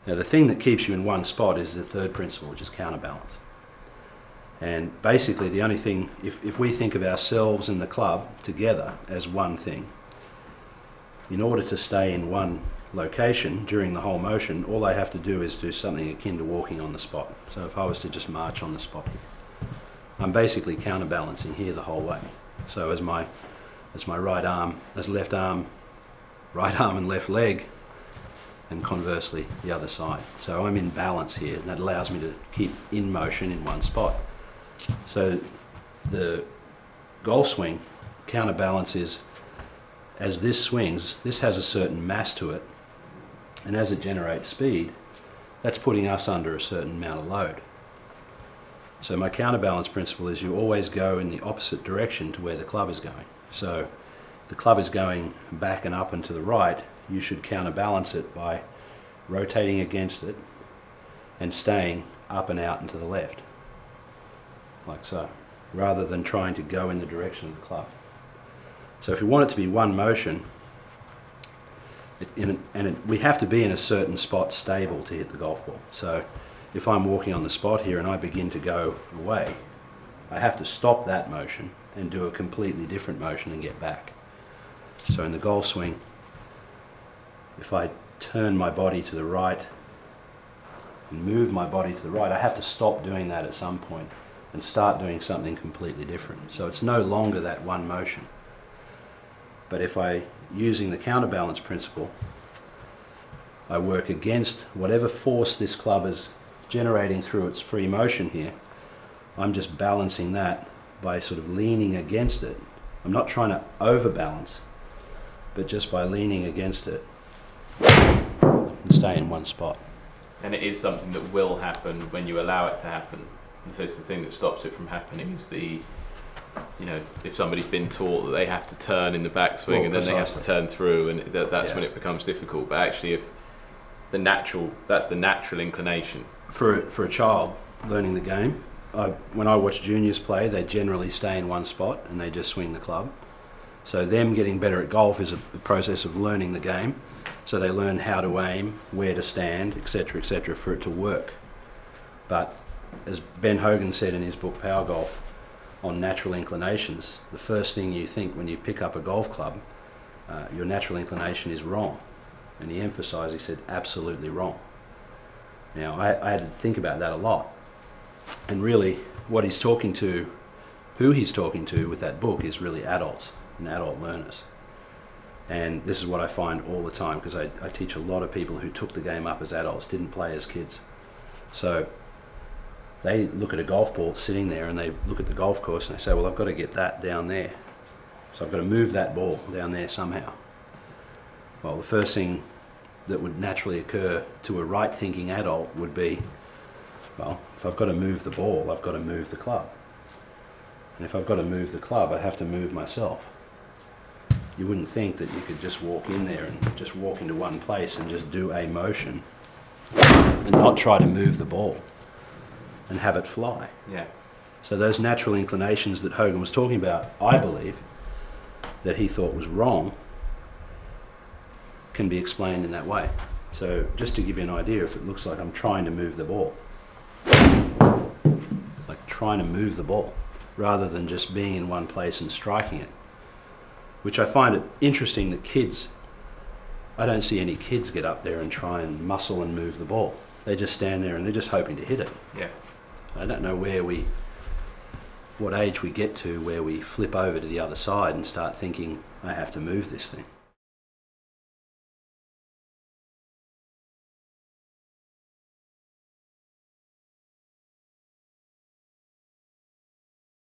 Now the thing that keeps you in one spot is the third principle, which is counterbalance. And basically the only thing, if we think of ourselves and the club together as one thing, in order to stay in one location during the whole motion, all I have to do is do something akin to walking on the spot. So if I was to just march on the spot, I'm basically counterbalancing here the whole way. So as my right arm, as left arm, right arm and left leg, and conversely the other side. So I'm in balance here, and that allows me to keep in motion in one spot. So the golf swing counterbalance is, as this swings, this has a certain mass to it, and as it generates speed, that's putting us under a certain amount of load. So my counterbalance principle is you always go in the opposite direction to where the club is going. So if the club is going back and up and to the right, you should counterbalance it by rotating against it and staying up and out and to the left, like so, rather than trying to go in the direction of the club. So if you want it to be one motion, we have to be in a certain spot stable to hit the golf ball. So if I'm walking on the spot here and I begin to go away, I have to stop that motion and do a completely different motion and get back. So in the golf swing, if I turn my body to the right and move my body to the right, I have to stop doing that at some point and start doing something completely different. So it's no longer that one motion. But if using the counterbalance principle, I work against whatever force this club is generating through its free motion here, I'm just balancing that by sort of leaning against it. I'm not trying to overbalance, but just by leaning against it and stay in one spot. And it is something that will happen when you allow it to happen. And so it's the thing that stops it from happening is if somebody's been taught that they have to turn in the backswing and then they have to turn through, and that's when it becomes difficult. But actually, if that's the natural inclination. For a child learning the game, when I watch juniors play, they generally stay in one spot and they just swing the club. So them getting better at golf is a process of learning the game. So they learn how to aim, where to stand, etc., for it to work. But as Ben Hogan said in his book Power Golf on natural inclinations, the first thing you think when you pick up a golf club, your natural inclination is wrong. And he emphasized, he said, absolutely wrong. Now, I had to think about that a lot. And really, what he's talking to, who he's talking to with that book is really adults and adult learners. And this is what I find all the time, because I teach a lot of people who took the game up as adults, didn't play as kids. So they look at a golf ball sitting there and they look at the golf course and they say, well, I've got to get that down there. So I've got to move that ball down there somehow. Well, the first thing that would naturally occur to a right-thinking adult would be, well, if I've got to move the ball, I've got to move the club. And if I've got to move the club, I have to move myself. You wouldn't think that you could just walk in there and just walk into one place and just do a motion and not try to move the ball and have it fly. Yeah. So those natural inclinations that Hogan was talking about, I believe, that he thought was wrong, can be explained in that way. So just to give you an idea, if it looks like I'm trying to move the ball, it's like trying to move the ball rather than just being in one place and striking it, which I find it interesting that kids, I don't see any kids get up there and try and muscle and move the ball. They just stand there and they're just hoping to hit it. Yeah. I don't know what age we get to where we flip over to the other side and start thinking, I have to move this thing.